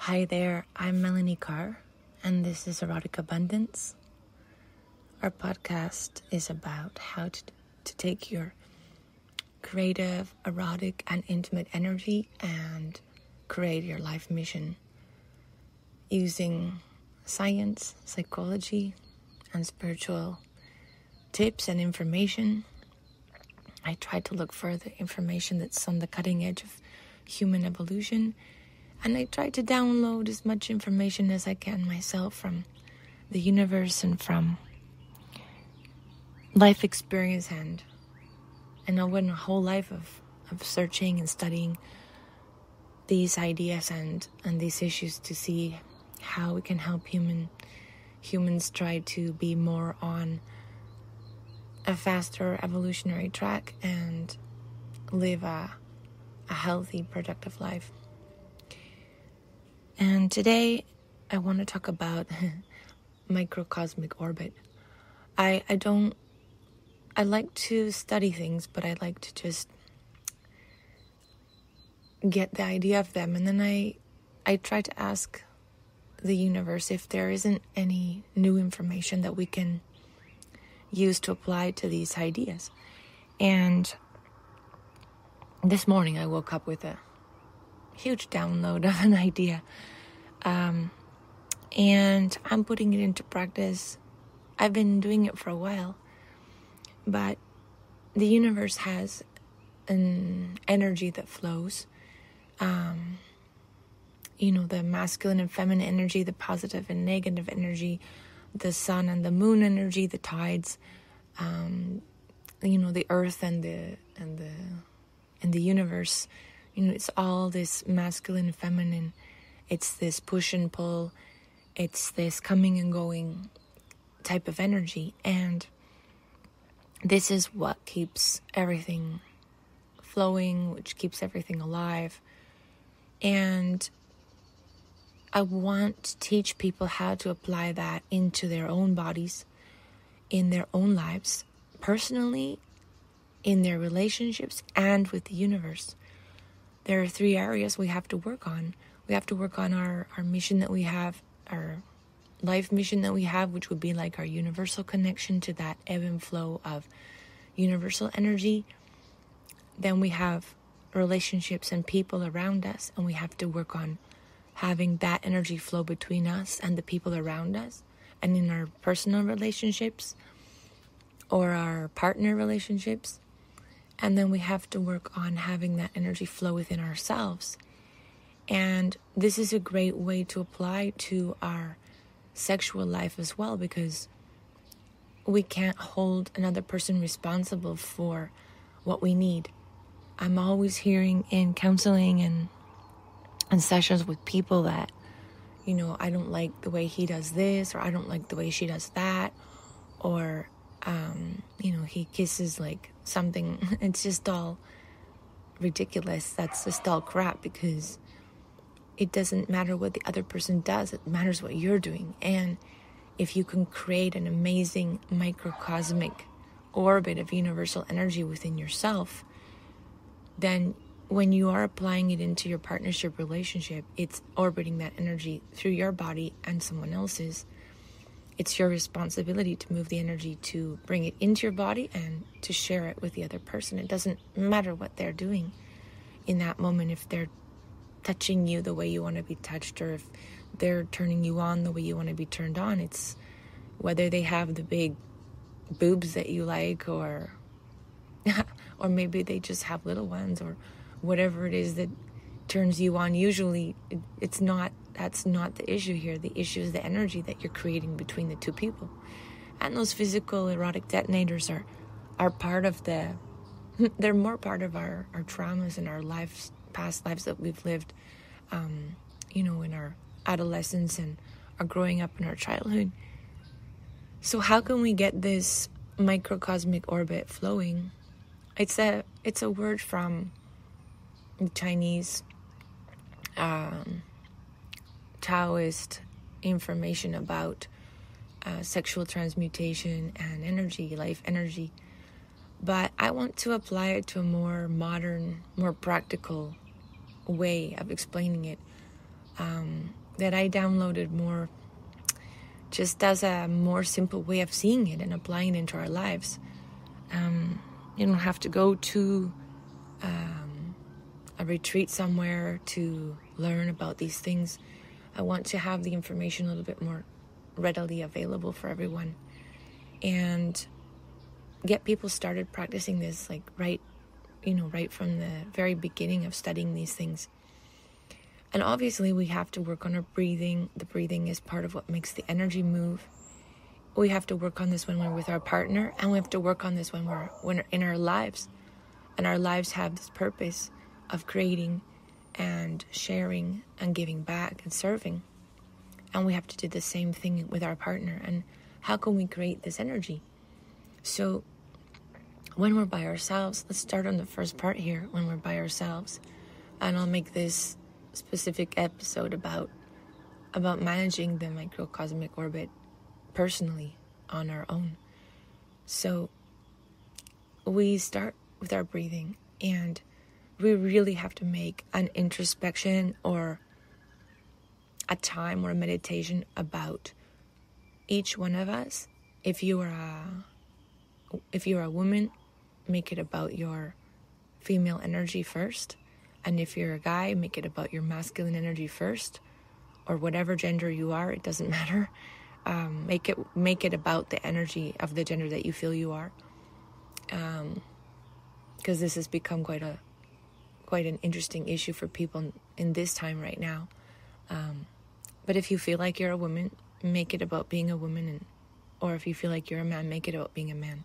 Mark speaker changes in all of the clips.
Speaker 1: Hi there, I'm Melanie Carr, and this is Erotic Abundance. Our podcast is about how to take your creative, erotic, and intimate energy and create your life mission using science, psychology, and spiritual tips and information. I try to look for the information that's on the cutting edge of human evolution, and I try to download as much information as I can myself from the universe and from life experience and I went a whole life of searching and studying these ideas and these issues to see how we can help humans try to be more on a faster evolutionary track and live a healthy, productive life. And today I want to talk about microcosmic orbit. I like to study things, but I like to just get the idea of them, and then I try to ask the universe if there isn't any new information that we can use to apply to these ideas. And this morning I woke up with a huge download of an idea, and I'm putting it into practice. I've been doing it for a while, but the universe has an energy that flows. The masculine and feminine energy, the positive and negative energy, the sun and the moon energy, the tides, the earth and the universe. It's all this masculine and feminine. It's this push and pull. It's this coming and going type of energy. And this is what keeps everything flowing, which keeps everything alive. And I want to teach people how to apply that into their own bodies, in their own lives, personally, in their relationships, and with the universe. There are 3 areas we have to work on. We have to work on our mission that we have, our life mission that we have, which would be like our universal connection to that ebb and flow of universal energy. Then we have relationships and people around us, and we have to work on having that energy flow between us and the people around us, and in our personal relationships or our partner relationships. And then we have to work on having that energy flow within ourselves. And this is a great way to apply to our sexual life as well, because we can't hold another person responsible for what we need. I'm always hearing in counseling and sessions with people that, I don't like the way he does this, or I don't like the way she does that, or, he kisses like something. It's just all ridiculous. That's just all crap, because it doesn't matter what the other person does. It matters what you're doing. And if you can create an amazing microcosmic orbit of universal energy within yourself, then when you are applying it into your partnership relationship, it's orbiting that energy through your body and someone else's. It's your responsibility to move the energy, to bring it into your body and to share it with the other person. It doesn't matter what they're doing in that moment, if they're touching you the way you want to be touched, or if they're turning you on the way you want to be turned on. It's whether they have the big boobs that you like, or or maybe they just have little ones, or whatever it is that turns you on. Usually that's not the issue here. The issue is the energy that you're creating between the two people. And those physical erotic detonators are part of they're more part of our traumas and our lives, past lives that we've lived, in our adolescence and our growing up in our childhood. So how can we get this microcosmic orbit flowing? It's a word from Chinese Taoist information about sexual transmutation and energy, life energy. But I want to apply it to a more modern, more practical way of explaining it. that I downloaded more just as a more simple way of seeing it and applying it into our lives. You don't have to go to a retreat somewhere to learn about these things. I want to have the information a little bit more readily available for everyone and get people started practicing this like right from the very beginning of studying these things. And obviously we have to work on our breathing. The breathing is part of what makes the energy move. We have to work on this when we're with our partner, and we have to work on this when we're in our lives. And our lives have this purpose of creating and sharing and giving back and serving. And we have to do the same thing with our partner. And how can we create this energy? So when we're by ourselves, let's start on the first part here, when we're by ourselves. And I'll make this specific episode about managing the microcosmic orbit personally on our own. So we start with our breathing, and we really have to make an introspection or a time or a meditation about each one of us. If you are a woman, make it about your female energy first. And if you're a guy, make it about your masculine energy first, or whatever gender you are, it doesn't matter. Make it about the energy of the gender that you feel you are. Because this has become quite an interesting issue for people in this time right now. But if you feel like you're a woman, make it about being a woman, or if you feel like you're a man, make it about being a man.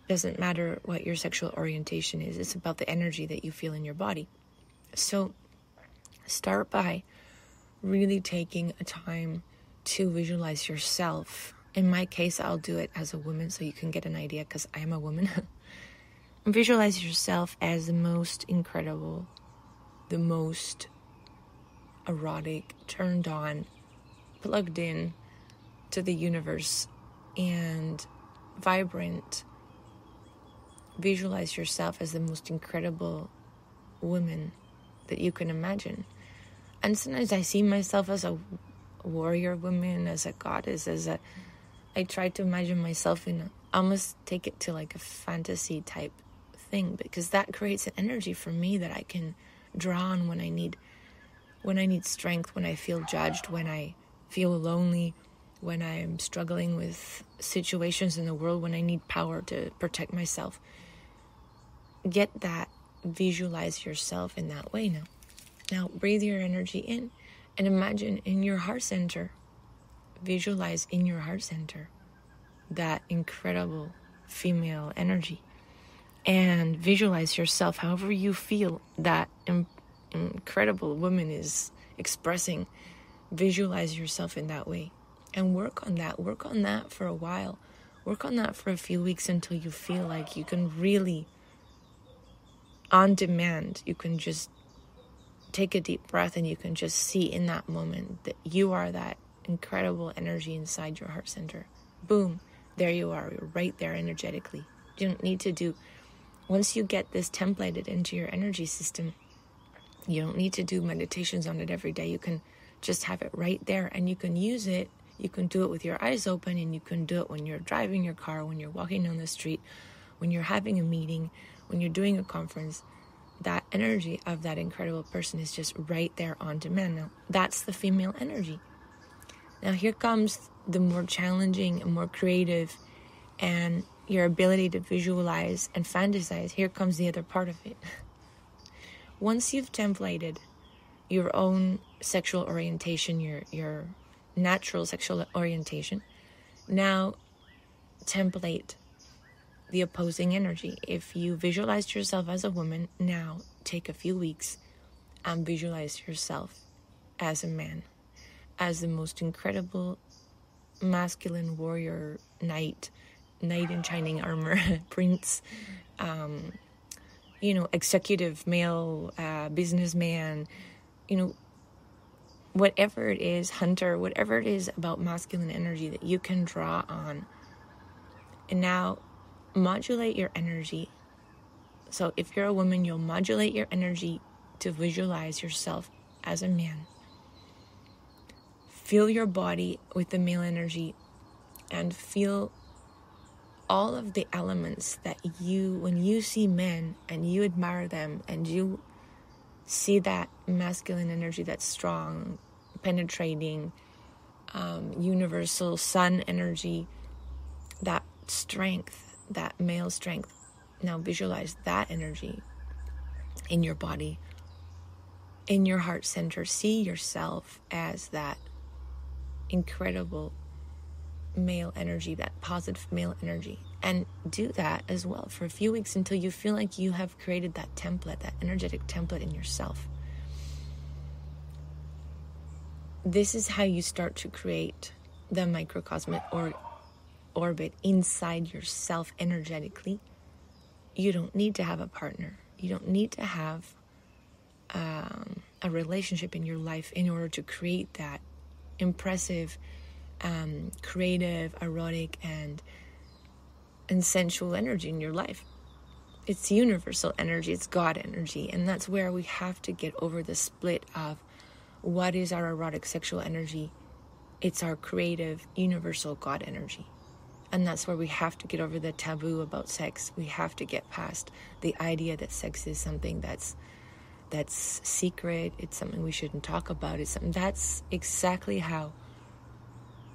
Speaker 1: Doesn't matter what your sexual orientation is. It's about the energy that you feel in your body. So start by really taking a time to visualize yourself. In my case, I'll do it as a woman so you can get an idea, because I am a woman. Visualize yourself as the most incredible, the most erotic, turned on, plugged in to the universe, and vibrant. Visualize yourself as the most incredible woman that you can imagine. And sometimes I see myself as a warrior woman, as a goddess, I try to imagine myself almost take it to like a fantasy type thing, because that creates an energy for me that I can draw on when I need strength, when I feel judged, when I feel lonely, when I'm struggling with situations in the world, when I need power to protect myself. Get that. Visualize yourself in that way now. Now breathe your energy in and imagine in your heart center. Visualize in your heart center that incredible female energy. And visualize yourself however you feel that incredible woman is expressing. Visualize yourself in that way. And work on that. Work on that for a while. Work on that for a few weeks until you feel like you can really, on demand, you can just take a deep breath and you can just see in that moment that you are that incredible energy inside your heart center. Boom. There you are. You're right there energetically. You don't need to do... Once you get this templated into your energy system, you don't need to do meditations on it every day. You can just have it right there, and you can use it. You can do it with your eyes open, and you can do it when you're driving your car, when you're walking down the street, when you're having a meeting, when you're doing a conference. That energy of that incredible person is just right there on demand. Now, that's the female energy. Now, here comes the more challenging and more creative, and your ability to visualize and fantasize. Here comes the other part of it. Once you've templated your own sexual orientation, your natural sexual orientation, now template the opposing energy. If you visualized yourself as a woman, now take a few weeks and visualize yourself as a man, as the most incredible masculine warrior knight in shining armor, prince, executive male, businessman, whatever it is, hunter, whatever it is about masculine energy that you can draw on. And now modulate your energy. So if you're a woman, you'll modulate your energy to visualize yourself as a man. Feel your body with the male energy and feel all of the elements that when you see men and you admire them and you see that masculine energy that's strong, penetrating, universal sun energy, that strength, that male strength. Now visualize that energy in your body, in your heart center. See yourself as that incredible male energy, that positive male energy. And do that as well for a few weeks until you feel like you have created that template, that energetic template in yourself. This is how you start to create the microcosmic orbit inside yourself energetically. You don't need to have a partner. You don't need to have a relationship in your life in order to create that impressive, creative, erotic, and sensual energy in your life. It's universal energy. It's God energy. And that's where we have to get over the split of what is our erotic sexual energy. It's our creative, universal God energy. And that's where we have to get over the taboo about sex. We have to get past the idea that sex is something that's secret. It's something we shouldn't talk about. It's something that's exactly how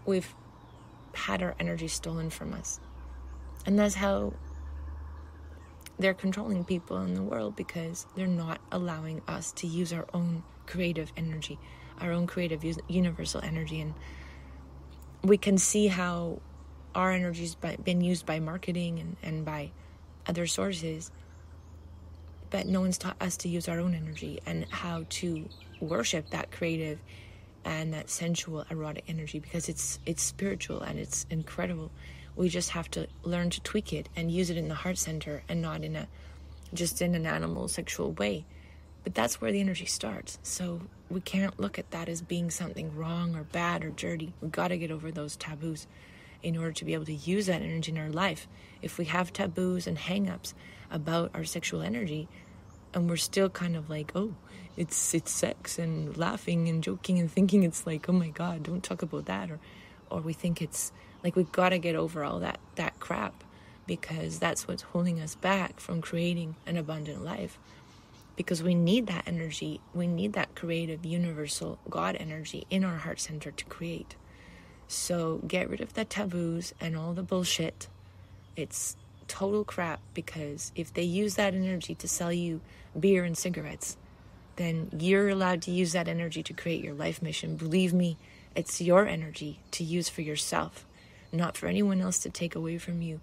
Speaker 1: we've had our energy stolen from us. And that's how they're controlling people in the world, because they're not allowing us to use our own creative energy, our own creative universal energy. And we can see how our energy's been used by marketing and by other sources, but no one's taught us to use our own energy and how to worship that creative and that sensual erotic energy, because it's spiritual and it's incredible. We just have to learn to tweak it and use it in the heart center and not in an animal sexual way. But that's where the energy starts. So we can't look at that as being something wrong or bad or dirty. We've got to get over those taboos in order to be able to use that energy in our life. If we have taboos and hang-ups about our sexual energy, and we're still kind of like, oh, it's sex, and laughing and joking and thinking it's like, oh my God, don't talk about that, or we think it's like, we've got to get over all that crap, because that's what's holding us back from creating an abundant life. Because we need that energy, we need that creative, universal God energy in our heart center to create. So get rid of the taboos and all the bullshit. It's total crap, because if they use that energy to sell you beer and cigarettes, then you're allowed to use that energy to create your life mission. Believe me, it's your energy to use for yourself, not for anyone else to take away from you,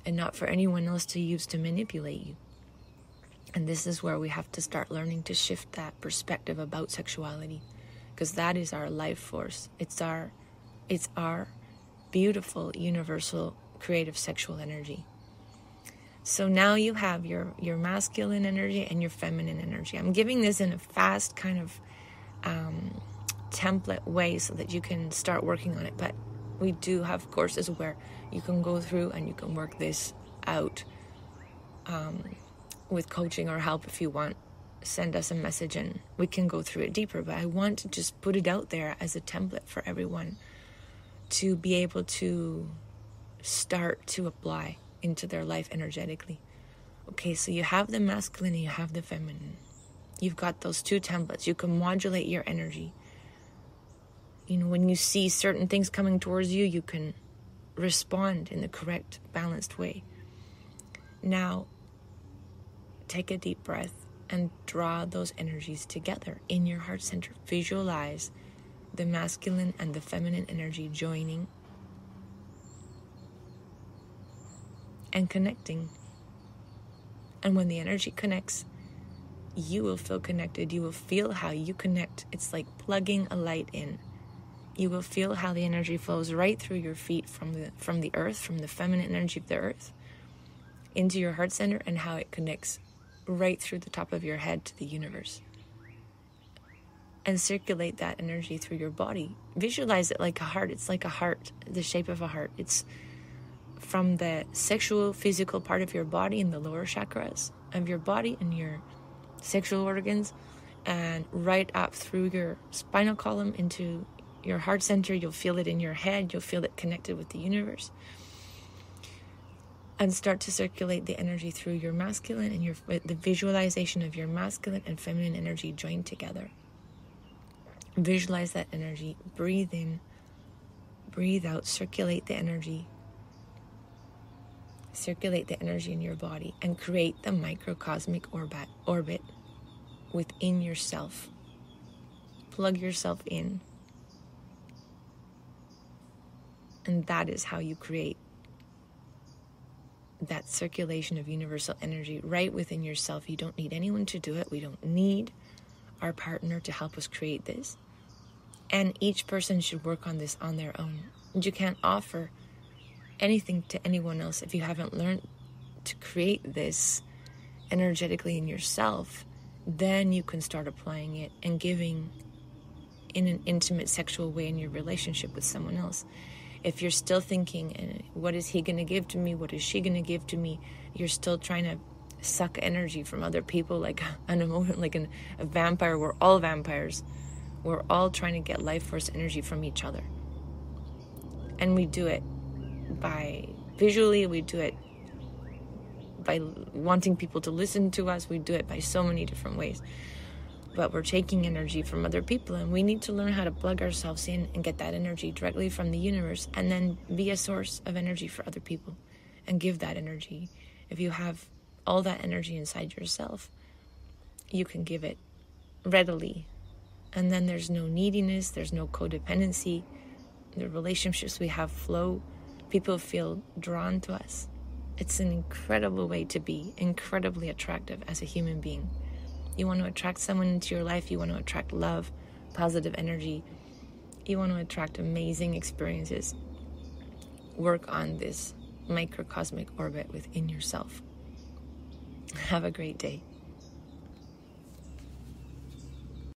Speaker 1: and not for anyone else to use to manipulate you. And this is where we have to start learning to shift that perspective about sexuality, because that is our life force. It's our beautiful, universal, creative sexual energy. So now you have your masculine energy and your feminine energy. I'm giving this in a fast kind of template way so that you can start working on it. But we do have courses where you can go through and you can work this out with coaching or help. If you want, send us a message and we can go through it deeper. But I want to just put it out there as a template for everyone to be able to start to apply into their life energetically. Okay, so you have the masculine and you have the feminine. You've got those two templates. You can modulate your energy. You know, when you see certain things coming towards you, you can respond in the correct, balanced way. Now, take a deep breath and draw those energies together in your heart center. Visualize the masculine and the feminine energy joining and connecting. And when the energy connects, you will feel connected. You will feel how you connect. It's like plugging a light in. You will feel how the energy flows right through your feet from the earth, from the feminine energy of the earth, into your heart center, and how it connects right through the top of your head to the universe. And circulate that energy through your body. Visualize it like a heart. It's like a heart, the shape of a heart. It's from the sexual, physical part of your body in the lower chakras of your body and your sexual organs, and right up through your spinal column into your heart center. You'll feel it in your head. You'll feel it connected with the universe. And start to circulate the energy through your masculine and the visualization of your masculine and feminine energy joined together. Visualize that energy. Breathe in. Breathe out. Circulate the energy. Circulate the energy in your body and create the microcosmic orbit within yourself. Plug yourself in. And that is how you create that circulation of universal energy right within yourself. You don't need anyone to do it. We don't need our partner to help us create this. And each person should work on this on their own. And you can't offer anything to anyone else if you haven't learned to create this energetically in yourself. Then you can start applying it and giving in an intimate sexual way in your relationship with someone else. If you're still thinking, what is he going to give to me? What is she going to give to me? You're still trying to suck energy from other people like a vampire. We're all vampires. We're all trying to get life force energy from each other. And we do it by visually, we do it by wanting people to listen to us. We do it by so many different ways. But we're taking energy from other people, and we need to learn how to plug ourselves in and get that energy directly from the universe, and then be a source of energy for other people and give that energy. If you have all that energy inside yourself, you can give it readily. And then there's no neediness, there's no codependency. The relationships we have flow. People feel drawn to us. It's an incredible way to be incredibly attractive as a human being. You want to attract someone into your life. You want to attract love, positive energy. You want to attract amazing experiences. Work on this microcosmic orbit within yourself. Have a great day.